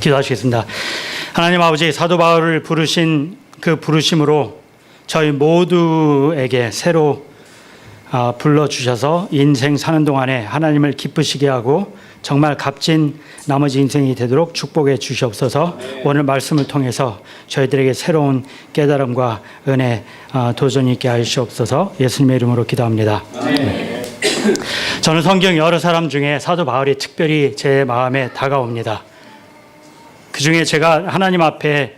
기도하시겠습니다. 하나님 아버지, 사도 바울을 부르신 그 부르심으로 저희 모두에게 새로 불러주셔서 인생 사는 동안에 하나님을 기쁘시게 하고 정말 값진 나머지 인생이 되도록 축복해 주시옵소서. 오늘 말씀을 통해서 저희들에게 새로운 깨달음과 은혜 도전이 있게 하시옵소서. 예수님의 이름으로 기도합니다. 저는 성경 여러 사람 중에 사도 바울이 특별히 제 마음에 다가옵니다. 그 중에 제가 하나님 앞에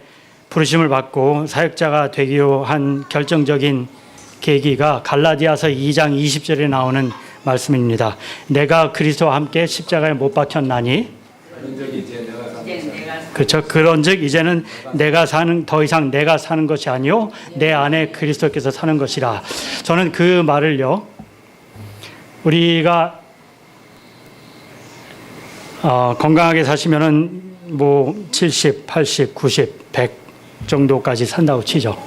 부르심을 받고 사역자가 되기로 한 결정적인 계기가 갈라디아서 2장 20절에 나오는 말씀입니다. 내가 그리스도와 함께 십자가에 못 박혔나니, 그렇죠. 그런즉 이제는 더 이상 내가 사는 것이 아니요 내 안에 그리스도께서 사는 것이라. 저는 그 말을요, 우리가 건강하게 사시면은 뭐 70, 80, 90, 100 정도까지 산다고 치죠.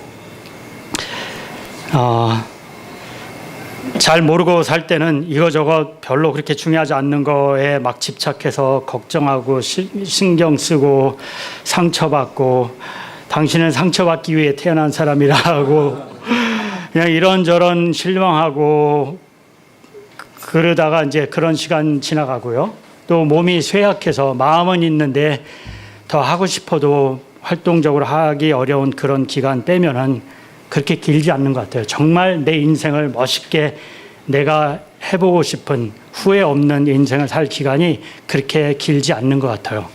잘 모르고 살 때는 이거저거 별로 그렇게 중요하지 않는 거에 막 집착해서 걱정하고 신경 쓰고 상처받고, 당신은 상처받기 위해 태어난 사람이라고 그냥 이런저런 실망하고 그러다가 이제 그런 시간 지나가고요. 또 몸이 쇠약해서 마음은 있는데 더 하고 싶어도 활동적으로 하기 어려운 그런 기간 빼면은 그렇게 길지 않는 것 같아요. 정말 내 인생을 멋있게 내가 해보고 싶은 후회 없는 인생을 살 기간이 그렇게 길지 않는 것 같아요.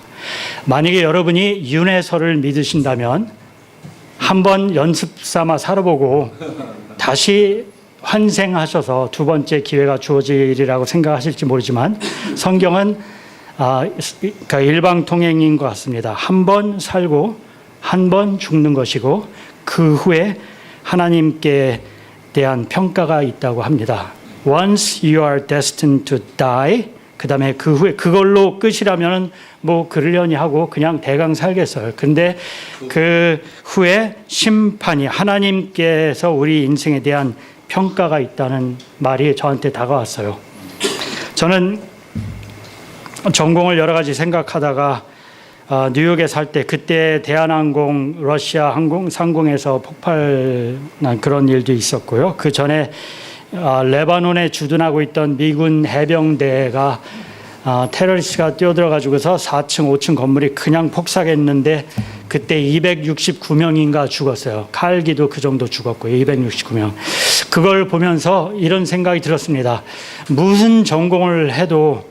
만약에 여러분이 윤회설을 믿으신다면 한번 연습 삼아 살아보고 다시 환생하셔서 두 번째 기회가 주어지리라고 생각하실지 모르지만, 성경은 그러니까 일방통행인 것 같습니다. 한 번 살고 한 번 죽는 것이고 그 후에 하나님께 대한 평가가 있다고 합니다. Once you are destined to die, 그 다음에 그 후에 그걸로 끝이라면 뭐 그러려니 하고 그냥 대강 살겠어요. 근데 그 후에 심판이, 하나님께서 우리 인생에 대한 평가가 있다는 말이 저한테 다가왔어요. 저는 전공을 여러 가지 생각하다가 뉴욕에 살 때, 그때 대한항공 러시아 상공에서 폭발난 그런 일도 있었고요. 그 전에 레바논에 주둔하고 있던 미군 해병대가 테러리스트가 뛰어들어가지고서 4층, 5층 건물이 그냥 폭삭했는데 그때 269명인가 죽었어요. 칼기도 그 정도 죽었고요. 269명. 그걸 보면서 이런 생각이 들었습니다. 무슨 전공을 해도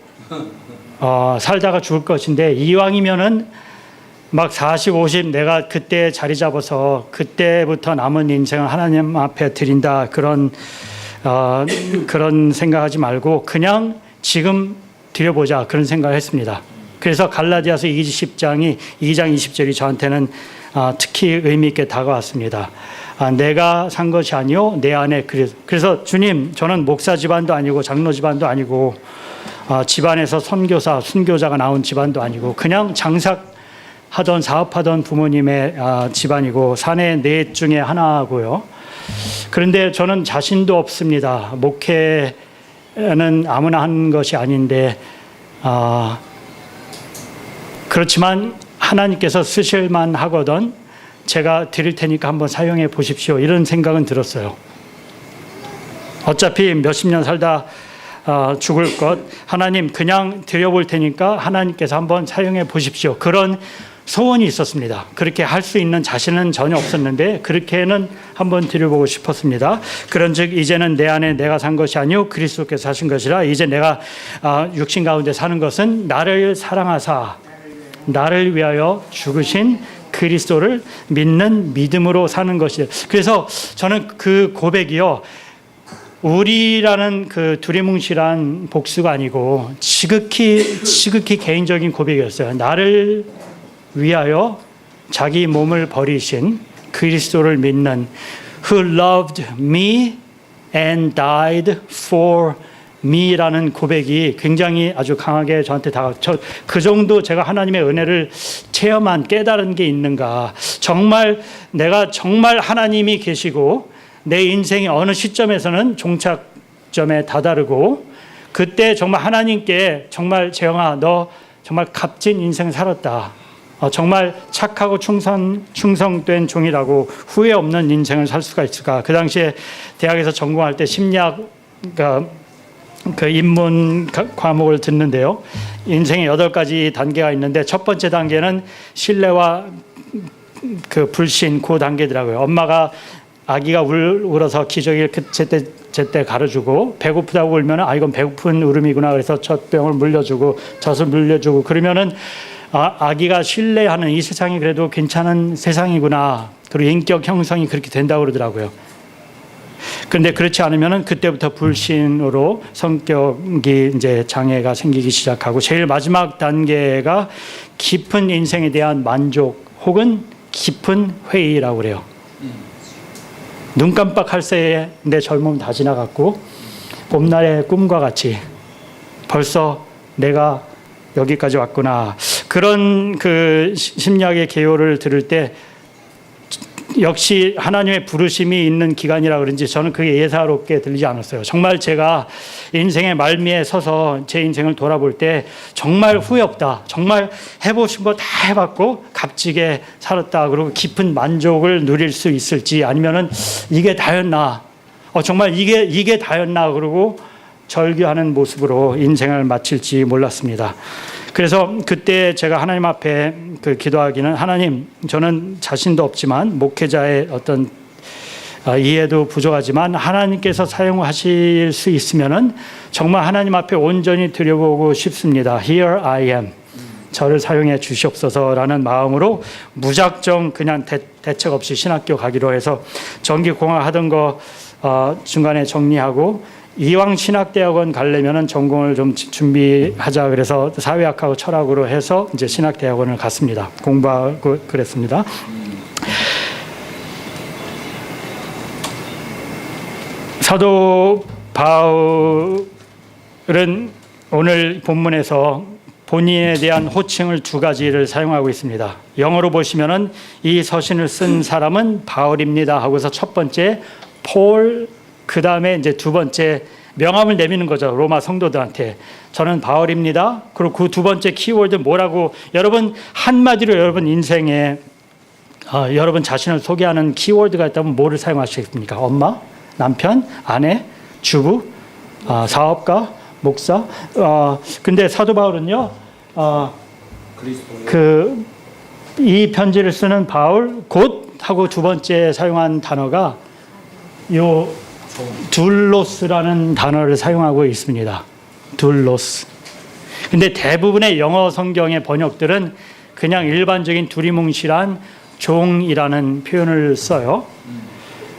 살다가 죽을 것인데, 이왕이면은 막 40, 50 내가 그때 자리 잡아서 그때부터 남은 인생을 하나님 앞에 드린다, 그런 생각하지 말고 그냥 지금 드려보자, 그런 생각을 했습니다. 그래서 갈라디아서 2장 20절이 저한테는 특히 의미 있게 다가왔습니다. 내가 산 것이 아니요 내 안에 그래서 주님, 저는 목사 집안도 아니고 장로 집안도 아니고 집안에서 선교사, 순교자가 나온 집안도 아니고 그냥 장사하던 사업하던 부모님의 집안이고 사내 넷 중에 하나고요. 그런데 저는 자신도 없습니다. 목회는 아무나 하는 것이 아닌데 그렇지만 하나님께서 쓰실만 하거든 제가 드릴 테니까 한번 사용해 보십시오, 이런 생각은 들었어요. 어차피 몇십 년 살다 죽을 것, 하나님 그냥 드려볼 테니까 하나님께서 한번 사용해 보십시오, 그런 소원이 있었습니다. 그렇게 할 수 있는 자신은 전혀 없었는데 그렇게는 한번 드려보고 싶었습니다. 그런즉 이제는 내 안에 내가 산 것이 아니요 그리스도께서 사신 것이라. 이제 내가 육신 가운데 사는 것은 나를 사랑하사 나를 위하여 죽으신 그리스도를 믿는 믿음으로 사는 것이다. 그래서 저는 그 고백이요, 우리라는 그 두리뭉실한 복수가 아니고 지극히 개인적인 고백이었어요. 나를 위하여 자기 몸을 버리신 그리스도를 믿는, who loved me and died for me라는 고백이 굉장히 아주 강하게 저한테 그 정도 제가 하나님의 은혜를 체험한, 깨달은 게 있는가. 내가 정말 하나님이 계시고 내 인생의 어느 시점에서는 종착점에 다다르고, 그때 정말 하나님께 정말 재영아 너 정말 값진 인생 살았다, 정말 착하고 충성된 종이라고 후회 없는 인생을 살 수가 있을까? 그 당시에 대학에서 전공할 때 심리학 그 인문 과목을 듣는데요. 인생에 8가지 단계가 있는데 첫 번째 단계는 신뢰와 그 불신 그 단계더라고요. 엄마가 아기가 울어서 기저귀를 제때 가려주고 배고프다고 울면 이건 배고픈 울음이구나 그래서 젖병을 물려주고 젖을 물려주고 그러면은 아기가 신뢰하는 이 세상이 그래도 괜찮은 세상이구나. 그리고 인격 형성이 그렇게 된다고 그러더라고요. 그런데 그렇지 않으면은 그때부터 불신으로 성격이 이제 장애가 생기기 시작하고 제일 마지막 단계가 깊은 인생에 대한 만족 혹은 깊은 회의라고 그래요. 눈 깜빡할 새에 내 젊음 다 지나갔고 봄날의 꿈과 같이 벌써 내가 여기까지 왔구나. 그런 그 심리학의 개요를 들을 때 역시 하나님의 부르심이 있는 기간이라 그런지 저는 그게 예사롭게 들리지 않았어요. 정말 제가 인생의 말미에 서서 제 인생을 돌아볼 때 정말 후회 없다. 정말 해보신 거 다 해봤고 값지게 살았다. 그리고 깊은 만족을 누릴 수 있을지 아니면은 이게 다였나. 정말 이게 다였나. 그러고 절규하는 모습으로 인생을 마칠지 몰랐습니다. 그래서 그때 제가 하나님 앞에 기도하기는 하나님, 저는 자신도 없지만 목회자의 어떤 이해도 부족하지만 하나님께서 사용하실 수 있으면은 정말 하나님 앞에 온전히 드려보고 싶습니다. Here I am. 저를 사용해 주시옵소서라는 마음으로 무작정 그냥 대책 없이 신학교 가기로 해서 전기공학 하던 거 중간에 정리하고 이왕 신학대학원 가려면은 전공을 좀 준비하자 그래서 사회학하고 철학으로 해서 이제 신학대학원을 갔습니다. 공부하고 그랬습니다. 사도 바울은 오늘 본문에서 본인에 대한 호칭을 2가지를 사용하고 있습니다. 영어로 보시면은 이 서신을 쓴 사람은 바울입니다 하고서 첫 번째 폴 그 다음에 이제 2번째 명함을 내미는 거죠. 로마 성도들한테. 저는 바울입니다. 그리고 그 2번째 키워드 뭐라고 여러분 한마디로 여러분 인생에 여러분 자신을 소개하는 키워드가 있다면 뭐를 사용하시겠습니까? 엄마, 남편, 아내, 주부, 사업가, 목사. 근데 사도 바울은요. 이 편지를 쓰는 바울 곧 하고 2번째 사용한 단어가 요 둘로스라는 단어를 사용하고 있습니다. 둘로스. 근데 대부분의 영어 성경의 번역들은 그냥 일반적인 두리뭉실한 종이라는 표현을 써요.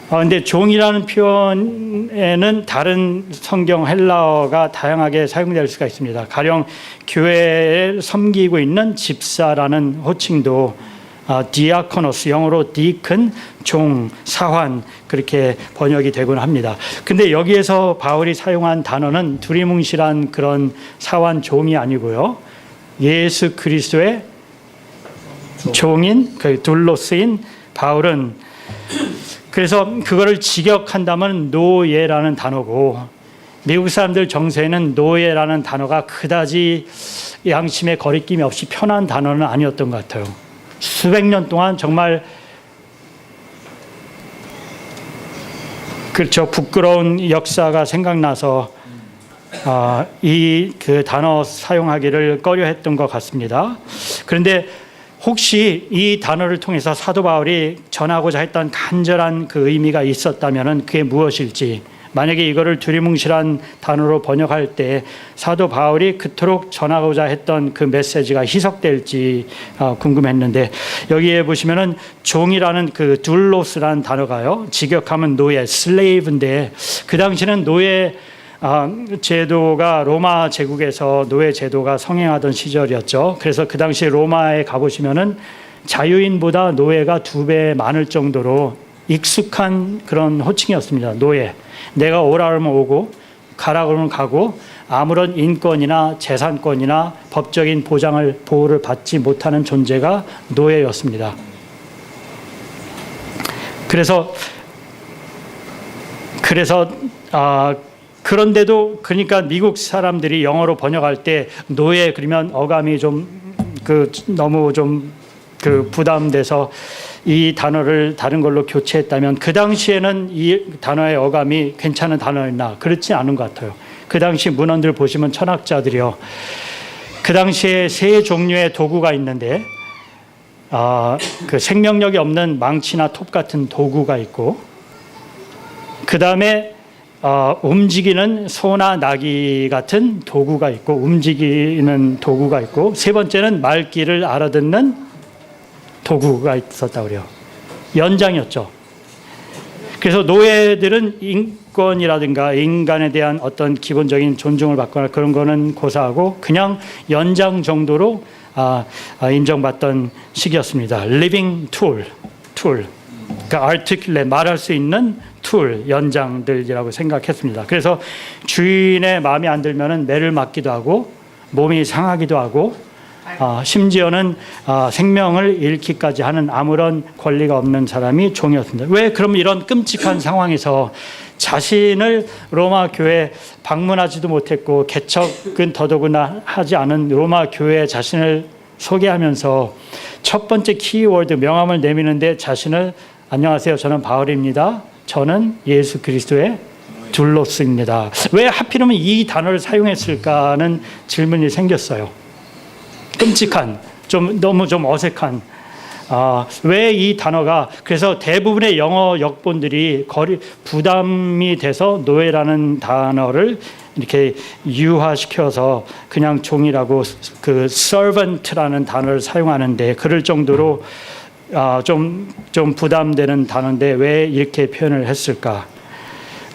근데 종이라는 표현에는 다른 성경 헬라어가 다양하게 사용될 수가 있습니다. 가령 교회를 섬기고 있는 집사라는 호칭도 디아코노스, 영어로 디큰, 종, 사환 그렇게 번역이 되곤 합니다. 근데 여기에서 바울이 사용한 단어는 두리뭉실한 그런 사환 종이 아니고요. 예수 그리스도의 종인, 둘로스인 바울은 그래서 그거를 직역한다면 노예라는 단어고 미국 사람들 정서에는 노예라는 단어가 그다지 양심의 거리낌이 없이 편한 단어는 아니었던 것 같아요. 수백 년 동안 정말 그렇죠. 부끄러운 역사가 생각나서 그 단어 사용하기를 꺼려했던 것 같습니다. 그런데 혹시 이 단어를 통해서 사도 바울이 전하고자 했던 간절한 그 의미가 있었다면 그게 무엇일지, 만약에 이거를 두리뭉실한 단어로 번역할 때 사도 바울이 그토록 전하고자 했던 그 메시지가 희석될지 궁금했는데, 여기에 보시면은 종이라는 그 둘로스라는 단어가요, 직역하면 노예, 슬레이브인데 그 당시는 노예 제도가 로마 제국에서 노예 제도가 성행하던 시절이었죠. 그래서 그 당시 로마에 가보시면은 자유인보다 노예가 2배 많을 정도로 익숙한 그런 호칭이었습니다. 노예. 내가 오라 그러면 오고 가라 그러면 가고 아무런 인권이나 재산권이나 법적인 보호를 받지 못하는 존재가 노예였습니다. 그래서 그런데도 그러니까 미국 사람들이 영어로 번역할 때 노예 그러면 어감이 좀 너무 좀 그 부담돼서 이 단어를 다른 걸로 교체했다면 그 당시에는 이 단어의 어감이 괜찮은 단어였나? 그렇지 않은 것 같아요. 그 당시 문헌들 보시면 철학자들이요. 그 당시에 세 종류의 도구가 있는데 그 생명력이 없는 망치나 톱 같은 도구가 있고 그 다음에 움직이는 소나 나귀 같은 도구가 있고 움직이는 도구가 있고 세 번째는 말귀를 알아듣는 도구가 있었다고 그래요. 연장이었죠. 그래서 노예들은 인권이라든가 인간에 대한 어떤 기본적인 존중을 받거나 그런 거는 고사하고 그냥 연장 정도로 인정받던 시기였습니다. living tool. 그러니까 articulate, 말할 수 있는 툴, 연장들이라고 생각했습니다. 그래서 주인의 마음에 안 들면은 매를 맞기도 하고 몸이 상하기도 하고 심지어는 생명을 잃기까지 하는 아무런 권리가 없는 사람이 종이었습니다. 왜 그럼 이런 끔찍한 상황에서 자신을 로마 교회에 방문하지도 못했고 개척은 더더구나 하지 않은 로마 교회에 자신을 소개하면서 첫 번째 키워드 명함을 내미는데 자신을 안녕하세요. 저는 바울입니다. 저는 예수 그리스도의 둘로스입니다. 왜 하필이면 이 단어를 사용했을까는 질문이 생겼어요. 끔찍한, 너무 어색한. 왜 이 단어가 그래서 대부분의 영어 역본들이 부담이 돼서 노예라는 단어를 이렇게 유화시켜서 그냥 종이라고 그 servant라는 단어를 사용하는데 그럴 정도로 좀 부담되는 단어인데 왜 이렇게 표현을 했을까?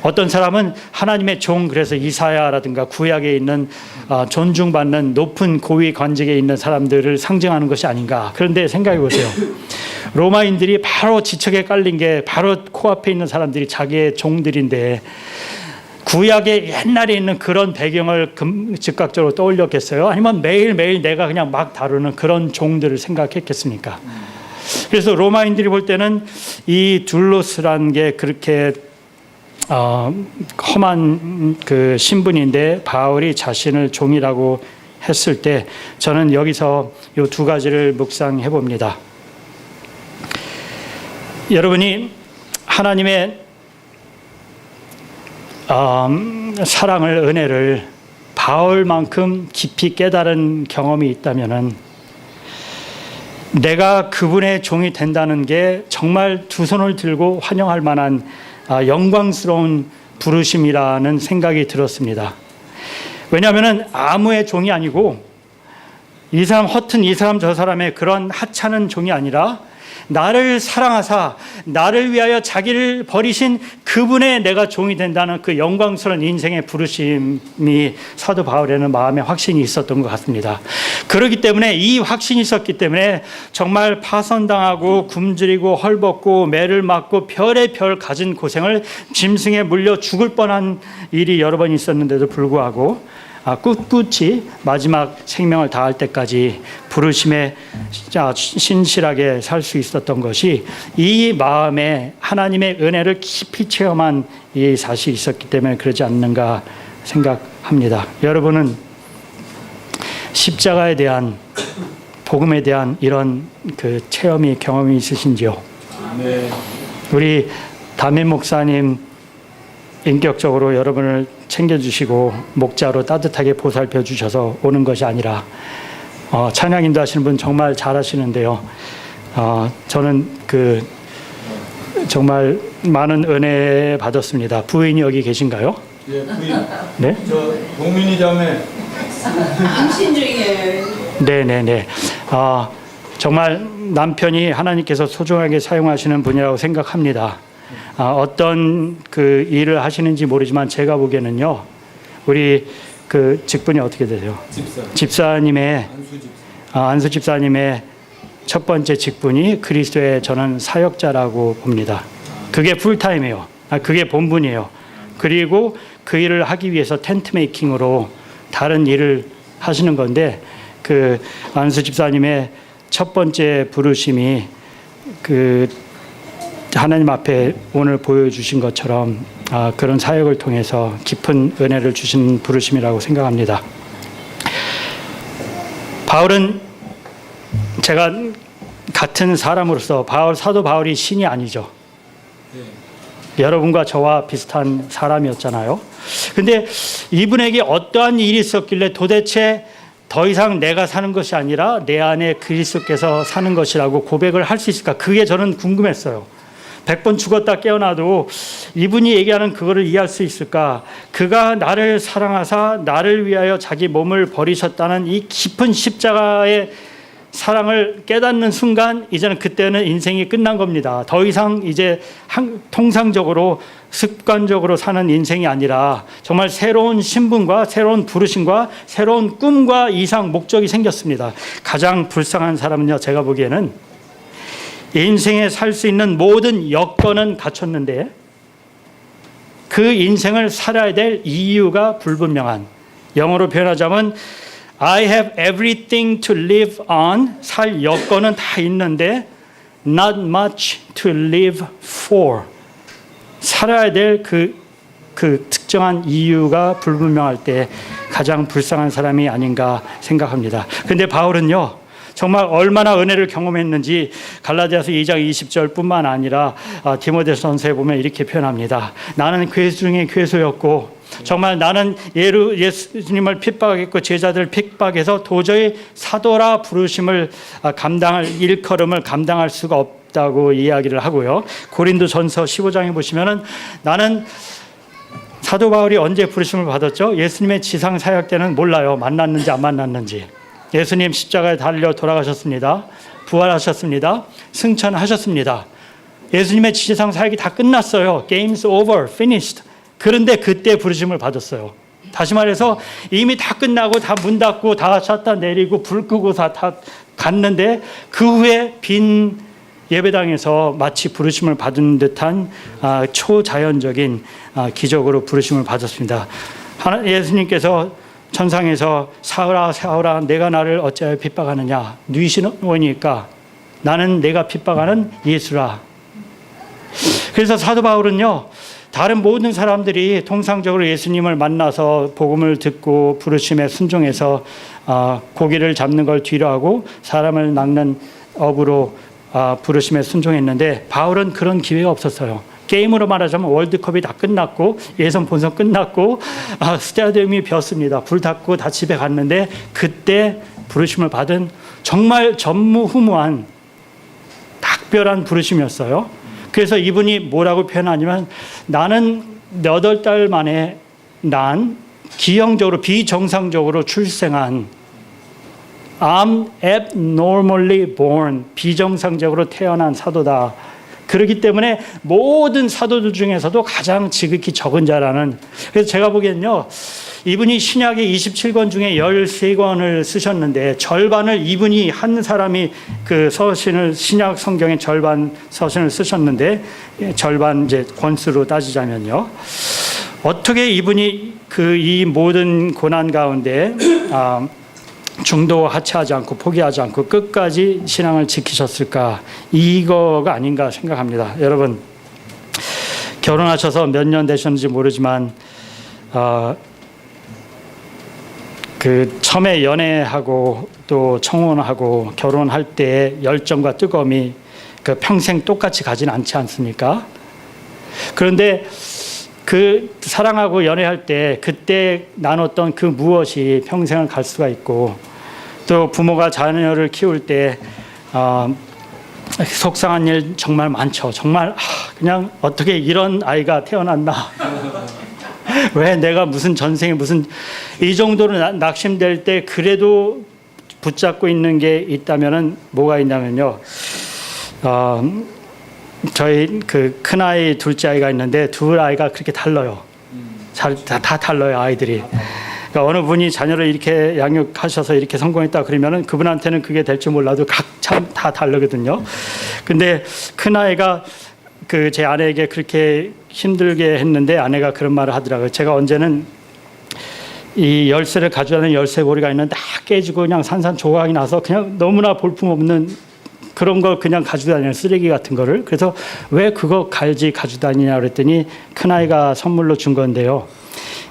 어떤 사람은 하나님의 종, 그래서 이사야라든가 구약에 있는 존중받는 높은 고위 관직에 있는 사람들을 상징하는 것이 아닌가. 그런데 생각해 보세요. 로마인들이 바로 지척에 깔린 게 바로 코앞에 있는 사람들이 자기의 종들인데 구약에 옛날에 있는 그런 배경을 즉각적으로 떠올렸겠어요? 아니면 매일매일 내가 그냥 막 다루는 그런 종들을 생각했겠습니까? 그래서 로마인들이 볼 때는 이 둘로스라는 게 그렇게 험한 그 신분인데 바울이 자신을 종이라고 했을 때 저는 여기서 이 두 가지를 묵상해 봅니다. 여러분이 하나님의 사랑을, 은혜를 바울만큼 깊이 깨달은 경험이 있다면은 내가 그분의 종이 된다는 게 정말 두 손을 들고 환영할 만한 영광스러운 부르심이라는 생각이 들었습니다. 왜냐하면 아무의 종이 아니고 이 사람 허튼 이 사람 저 사람의 그런 하찮은 종이 아니라 나를 사랑하사 나를 위하여 자기를 버리신 그분의 내가 종이 된다는 그 영광스러운 인생의 부르심이 사도 바울에는 마음에 확신이 있었던 것 같습니다. 그렇기 때문에 이 확신이 있었기 때문에 정말 파선당하고 굶주리고 헐벗고 매를 맞고 별의 별 가진 고생을 짐승에 물려 죽을 뻔한 일이 여러 번 있었는데도 불구하고 꿋꿋이 마지막 생명을 다할 때까지 부르심에 신실하게 살 수 있었던 것이 이 마음에 하나님의 은혜를 깊이 체험한 이 사실이 있었기 때문에 그러지 않는가 생각합니다. 여러분은 십자가에 대한 복음에 대한 이런 그 체험이 경험이 있으신지요? 네. 우리 담임 목사님 인격적으로 여러분을 챙겨주시고 목자로 따뜻하게 보살펴 주셔서 오는 것이 아니라 찬양 인도하시는 분 정말 잘하시는데요. 저는 그 정말 많은 은혜 받았습니다. 부인이 여기 계신가요? 예, 부인. 네? 저 동민이 자매. 임신 중이에요. 네네네. 정말 남편이 하나님께서 소중하게 사용하시는 분이라고 생각합니다. 어떤 그 일을 하시는지 모르지만 제가 보기에는요, 우리 그 직분이 어떻게 되세요? 집사님의 안수 집사님의 첫 번째 직분이 그리스도의 저는 사역자라고 봅니다. 그게 풀타임이에요. 그게 본분이에요. 그리고 그 일을 하기 위해서 텐트 메이킹으로 다른 일을 하시는 건데 그 안수 집사님의 첫 번째 부르심이 그 하나님 앞에 오늘 보여주신 것처럼 그런 사역을 통해서 깊은 은혜를 주신 부르심이라고 생각합니다. 바울은 제가 같은 사람으로서 사도 바울이 신이 아니죠. 네. 여러분과 저와 비슷한 사람이었잖아요. 근데 이분에게 어떠한 일이 있었길래 도대체 더 이상 내가 사는 것이 아니라 내 안에 그리스도께서 사는 것이라고 고백을 할 수 있을까? 그게 저는 궁금했어요. 100번 죽었다 깨어나도 이분이 얘기하는 그거를 이해할 수 있을까? 그가 나를 사랑하사 나를 위하여 자기 몸을 버리셨다는 이 깊은 십자가의 사랑을 깨닫는 순간 이제는 그때는 인생이 끝난 겁니다. 더 이상 이제 통상적으로 습관적으로 사는 인생이 아니라 정말 새로운 신분과 새로운 부르심과 새로운 꿈과 이상 목적이 생겼습니다. 가장 불쌍한 사람은요, 제가 보기에는 인생에 살 수 있는 모든 여건은 갖췄는데 그 인생을 살아야 될 이유가 불분명한, 영어로 표현하자면 I have everything to live on, 살 여건은 다 있는데 not much to live for, 살아야 될 그 특정한 이유가 불분명할 때 가장 불쌍한 사람이 아닌가 생각합니다. 근데 바울은요, 정말 얼마나 은혜를 경험했는지 갈라디아서 2장 20절뿐만 아니라 디모데전서에 보면 이렇게 표현합니다. 나는 괴수 중에 괴수였고 정말 나는 예수님을 핍박했고 제자들을 핍박해서 도저히 사도라 부르심을 일컬음을 감당할 수가 없다고 이야기를 하고요. 고린도전서 15장에 보시면은 나는 사도 바울이 언제 부르심을 받았죠? 예수님의 지상 사역 때는 몰라요. 만났는지 안 만났는지. 예수님 십자가에 달려 돌아가셨습니다. 부활하셨습니다. 승천하셨습니다. 예수님의 지상 사역이 다 끝났어요. Game's over, finished. 그런데 그때 부르심을 받았어요. 다시 말해서 이미 다 끝나고 다 문 닫고 다 샷다 내리고 불 끄고 다 갔는데 그 후에 빈 예배당에서 마치 부르심을 받은 듯한 초자연적인 기적으로 부르심을 받았습니다. 예수님께서 천상에서 사울아 사울아 내가 나를 어찌하여 핍박하느냐, 누이시오니까 나는 내가 핍박하는 예수라. 그래서 사도 바울은요, 다른 모든 사람들이 통상적으로 예수님을 만나서 복음을 듣고 부르심에 순종해서 고기를 잡는 걸 뒤로 하고 사람을 낚는 업으로 부르심에 순종했는데 바울은 그런 기회가 없었어요. 게임으로 말하자면 월드컵이 다 끝났고 예선 본선 끝났고 스타디움이 비었습니다. 불 닫고 다 집에 갔는데 그때 부르심을 받은 정말 전무후무한 특별한 부르심이었어요. 그래서 이분이 뭐라고 표현하냐면 나는 8달 만에 난 기형적으로 비정상적으로 출생한 I'm abnormally born, 비정상적으로 태어난 사도다. 그렇기 때문에 모든 사도들 중에서도 가장 지극히 적은 자라는. 그래서 제가 보기에는요, 이분이 신약의 27권 중에 13권을 쓰셨는데 절반을 이분이 한 사람이 그 서신을, 신약 성경의 절반 서신을 쓰셨는데 절반 이제 권수로 따지자면요, 어떻게 이분이 이 모든 고난 가운데 중도 하차하지 않고 포기하지 않고 끝까지 신앙을 지키셨을까? 이거가 아닌가 생각합니다. 여러분, 결혼하셔서 몇 년 되셨는지 모르지만 그 처음에 연애하고 또 청혼하고 결혼할 때의 열정과 뜨거움이 그 평생 똑같이 가지는 않지 않습니까? 그런데 그 사랑하고 연애할 때 그때 나눴던 그 무엇이 평생을 갈 수가 있고, 또 부모가 자녀를 키울 때 속상한 일 정말 많죠. 정말 그냥 어떻게 이런 아이가 태어났나. 왜 내가 무슨 전생에 무슨 이 정도로 낙심될 때 그래도 붙잡고 있는 게 있다면은 뭐가 있냐면요. 저희 그 큰아이 둘째 아이가 있는데 둘 아이가 그렇게 달라요. 다 달라요, 아이들이. 그러니까 어느 분이 자녀를 이렇게 양육하셔서 이렇게 성공했다 그러면은 그분한테는 그게 될지 몰라도 각참 다 다르거든요. 근데 큰아이가 그 제 아내에게 그렇게 힘들게 했는데 아내가 그런 말을 하더라고요. 제가 언제는 이 열쇠를 가져다니는 열쇠고리가 있는데 다 깨지고 그냥 산산조각이 나서 그냥 너무나 볼품없는 그런 거 그냥 가지고 다니는 쓰레기 같은 거를. 그래서 왜 그거 가지고 다니냐 그랬더니 큰아이가 선물로 준 건데요.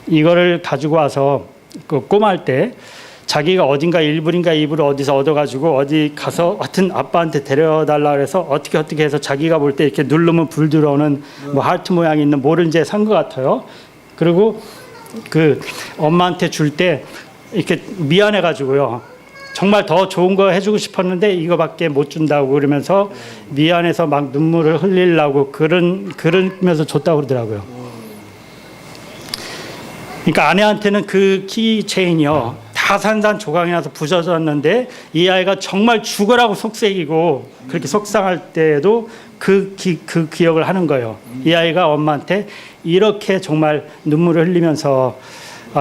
이거를 가지고 와서 그 꼬마일 때 자기가 어딘가 1불인가 2불을 어디서 얻어가지고 어디 가서 하여튼 아빠한테 데려달라 그래서 어떻게 해서 자기가 볼 때 이렇게 누르면 불 들어오는 뭐 하트 모양이 있는 모른지에 산 것 같아요. 그리고 그 엄마한테 줄 때 이렇게 미안해가지고요. 정말 더 좋은 거 해주고 싶었는데 이거밖에 못 준다고 그러면서 미안해서 막 눈물을 흘리려고 그러면서 줬다고 그러더라고요. 그러니까 아내한테는 그 키체인이요. 다 산산조각이 나서 부서졌는데 이 아이가 정말 죽으라고 속삭이고 그렇게 속상할 때에도 그 기억을 하는 거예요. 이 아이가 엄마한테 이렇게 정말 눈물을 흘리면서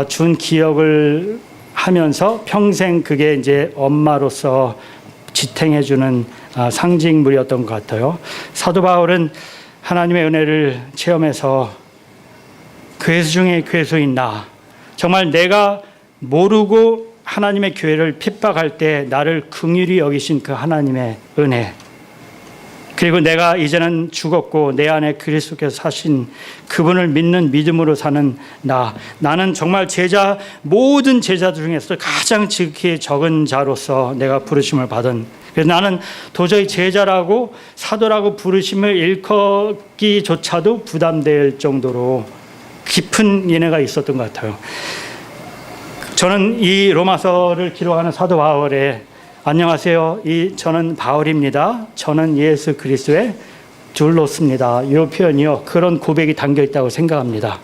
준 기억을 하면서 평생 그게 이제 엄마로서 지탱해주는 상징물이었던 것 같아요. 사도 바울은 하나님의 은혜를 체험해서 괴수 중에 괴수인 나, 정말 내가 모르고 하나님의 교회를 핍박할 때 나를 긍휼히 여기신 그 하나님의 은혜, 그리고 내가 이제는 죽었고 내 안에 그리스도께서 사신 그분을 믿는 믿음으로 사는 나는 정말 모든 제자들 중에서 가장 지극히 적은 자로서 내가 부르심을 받은, 그래서 나는 도저히 제자라고 사도라고 부르심을 일컫기조차도 부담될 정도로 깊은 인애가 있었던 것 같아요. 저는 이 로마서를 기록하는 사도 바울의 안녕하세요. 저는 바울입니다. 저는 예수 그리스도의 둘로스입니다. 이 표현이요. 그런 고백이 담겨 있다고 생각합니다.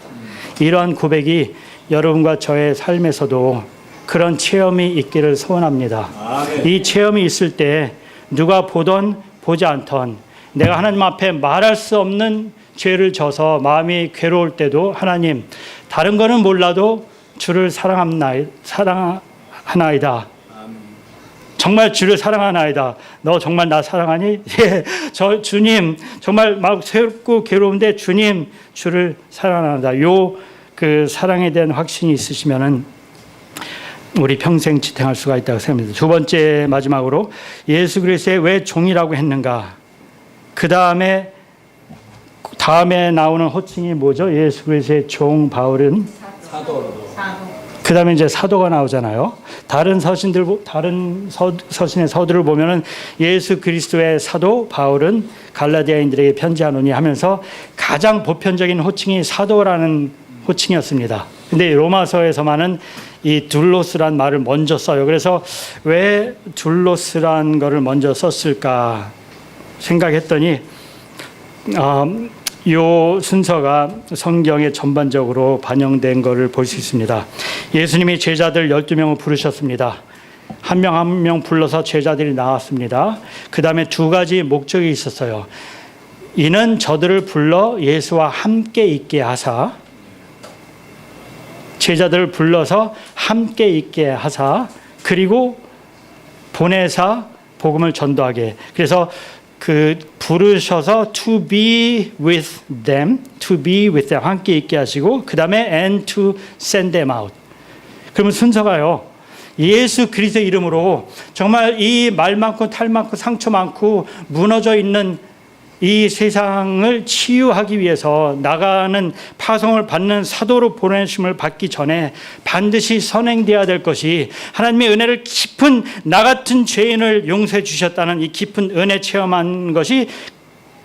이러한 고백이 여러분과 저의 삶에서도 그런 체험이 있기를 소원합니다. 이 체험이 있을 때 누가 보던 보지 않던 내가 하나님 앞에 말할 수 없는 죄를 져서 마음이 괴로울 때도 하나님, 다른 거는 몰라도 주를 사랑하나이다. 정말 주를 사랑하나이다. 너 정말 나 사랑하니? 예, 주님 정말 막 새롭고 괴로운데 주님 주를 사랑하나이다. 그 사랑에 대한 확신이 있으시면은 우리 평생 지탱할 수가 있다고 생각합니다. 두 번째 마지막으로 예수 그리스도의 왜 종이라고 했는가? 그 다음에 나오는 호칭이 뭐죠? 예수 그리스도의 종 바울은 사도. 그 다음에 이제 사도가 나오잖아요. 다른 서신의 서두를 보면은 예수 그리스도의 사도 바울은 갈라디아인들에게 편지하노니 하면서 가장 보편적인 호칭이 사도라는 호칭이었습니다. 근데 로마서에서만은 이 둘로스란 말을 먼저 써요. 그래서 왜 둘로스란 거를 먼저 썼을까 생각했더니 이 순서가 성경에 전반적으로 반영된 것을 볼 수 있습니다. 예수님이 제자들 12명을 부르셨습니다. 한 명 한 명 불러서 제자들이 나왔습니다. 그 다음에 두 가지 목적이 있었어요. 이는 저들을 불러 예수와 함께 있게 하사, 제자들을 불러서 함께 있게 하사, 그리고 보내사 복음을 전도하게. 그래서 부르셔서 to be with them, 함께 있게 하시고 그 다음에 and to send them out. 그러면 순서가요. 예수 그리스도의 이름으로 정말 이 말 많고 탈 많고 상처 많고 무너져 있는 이 세상을 치유하기 위해서 나가는 파송을 받는 사도로 보내심을 받기 전에 반드시 선행되어야 될 것이 하나님의 은혜를 깊은 나 같은 죄인을 용서해 주셨다는 이 깊은 은혜 체험한 것이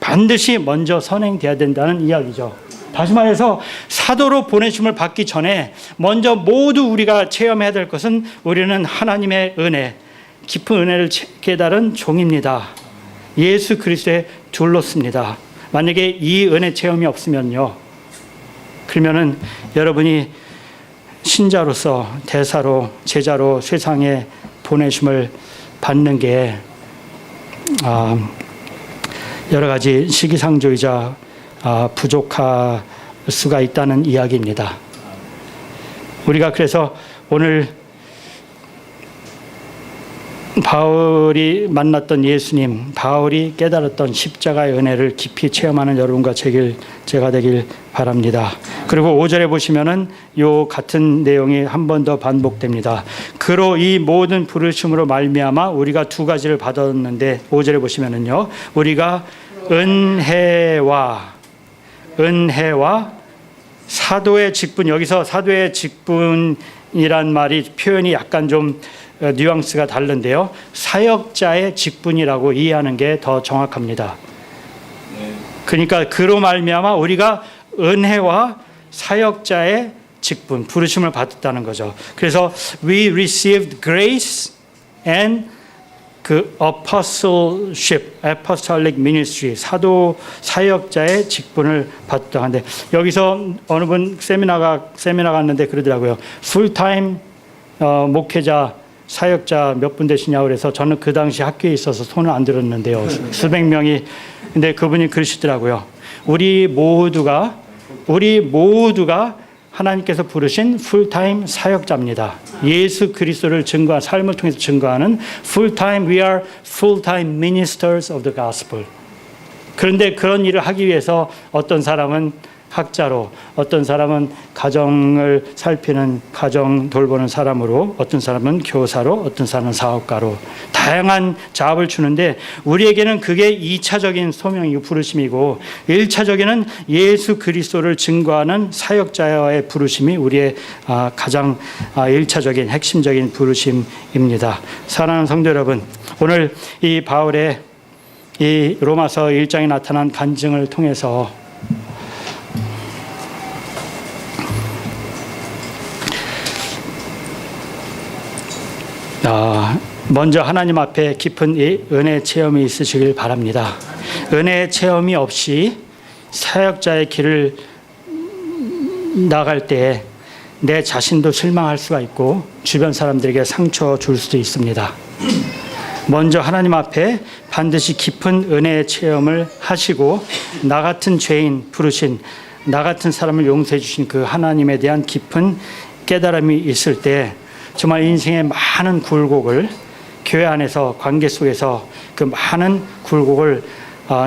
반드시 먼저 선행되어야 된다는 이야기죠. 다시 말해서 사도로 보내심을 받기 전에 먼저 모두 우리가 체험해야 될 것은 우리는 하나님의 은혜, 깊은 은혜를 깨달은 종입니다. 예수 그리스도의 둘로스입니다. 만약에 이 은혜 체험이 없으면요, 그러면은 여러분이 신자로서 대사로 제자로 세상에 보내심을 받는 게 여러 가지 시기상조이자 부족할 수가 있다는 이야기입니다. 우리가 그래서 오늘 바울이 만났던 예수님, 바울이 깨달았던 십자가의 은혜를 깊이 체험하는 여러분과 제가 되길 바랍니다. 그리고 5절에 보시면은 요 같은 내용이 한 번 더 반복됩니다. 그로 이 모든 부르심으로 말미암아 우리가 두 가지를 받았는데 5절에 보시면은요, 우리가 은혜와 사도의 직분, 여기서 사도의 직분이 직분이란 말이 표현이 약간 좀 뉘앙스가 다른데요. 사역자의 직분이라고 이해하는 게 더 정확합니다. 그러니까 그로 말미암아 우리가 은혜와 사역자의 직분, 부르심을 받았다는 거죠. 그래서 we received grace and 그 apostleship, apostolic ministry, 사도 사역자의 직분을 받았다 하는데 여기서 어느 분 세미나 갔는데 그러더라고요. 풀타임 목회자, 사역자 몇 분 되시냐고 그래서 저는 그 당시 학교에 있어서 손을 안 들었는데요. 수백 명이. 근데 그분이 그러시더라고요. 우리 모두가 하나님께서 부르신 풀타임 사역자입니다. 예수 그리스도를 증거한 삶을 통해서 증거하는 we are full-time ministers of the gospel. 그런데 그런 일을 하기 위해서 어떤 사람은 학자로, 어떤 사람은 가정을 살피는 가정 돌보는 사람으로, 어떤 사람은 교사로, 어떤 사람은 사업가로 다양한 잡을 주는데 우리에게는 그게 2차적인 소명이고 부르심이고 1차적에는 예수 그리스도를 증거하는 사역자의 부르심이 우리의 가장 1차적인 핵심적인 부르심입니다. 사랑하는 성도 여러분, 오늘 이 바울의 이 로마서 1장에 나타난 간증을 통해서 먼저 하나님 앞에 깊은 이 은혜 체험이 있으시길 바랍니다. 은혜 체험이 없이 사역자의 길을 나갈 때 내 자신도 실망할 수가 있고 주변 사람들에게 상처 줄 수도 있습니다. 먼저 하나님 앞에 반드시 깊은 은혜의 체험을 하시고 나 같은 죄인 부르신, 나 같은 사람을 용서해 주신 그 하나님에 대한 깊은 깨달음이 있을 때 정말 인생의 많은 굴곡을 교회 안에서 관계 속에서 그 많은 굴곡을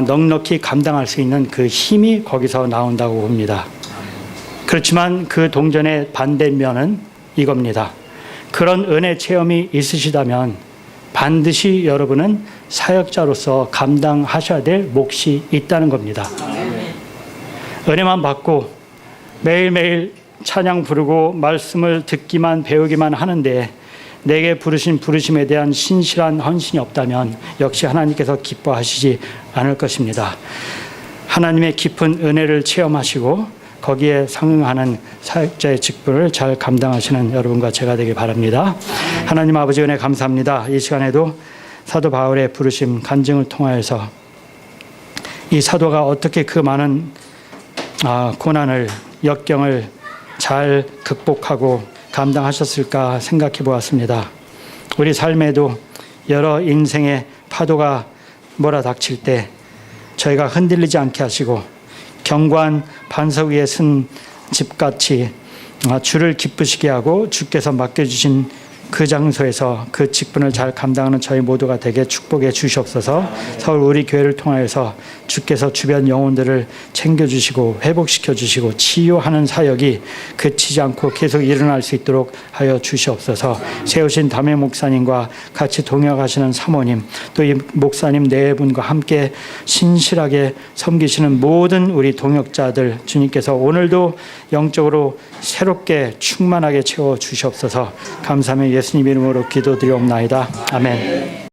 넉넉히 감당할 수 있는 그 힘이 거기서 나온다고 봅니다. 그렇지만 그 동전의 반대면은 이겁니다. 그런 은혜 체험이 있으시다면 반드시 여러분은 사역자로서 감당하셔야 될 몫이 있다는 겁니다. 은혜만 받고 매일매일 찬양 부르고 말씀을 듣기만 배우기만 하는데 내게 부르신 부르심에 대한 신실한 헌신이 없다면 역시 하나님께서 기뻐하시지 않을 것입니다. 하나님의 깊은 은혜를 체험하시고 거기에 상응하는 사역자의 직분을 잘 감당하시는 여러분과 제가 되길 바랍니다. 하나님 아버지 은혜 감사합니다. 이 시간에도 사도 바울의 부르심 간증을 통하여서 이 사도가 어떻게 그 많은 고난을 역경을 잘 극복하고 감당하셨을까 생각해 보았습니다. 우리 삶에도 여러 인생의 파도가 몰아닥칠 때 저희가 흔들리지 않게 하시고 견고한 반석 위에 쓴 집같이 주를 기쁘시게 하고 주께서 맡겨주신 그 장소에서 그 직분을 잘 감당하는 저희 모두가 되게 축복해 주시옵소서. 서울 우리 교회를 통하여서 주께서 주변 영혼들을 챙겨주시고 회복시켜 주시고 치유하는 사역이 그치지 않고 계속 일어날 수 있도록 하여 주시옵소서. 세우신 담임 목사님과 같이 동역하시는 사모님, 또 이 목사님 네 분과 함께 신실하게 섬기시는 모든 우리 동역자들 주님께서 오늘도 영적으로 새롭게 충만하게 채워 주시옵소서. 감사하며 예수님 이름으로 기도드리옵나이다. 아멘.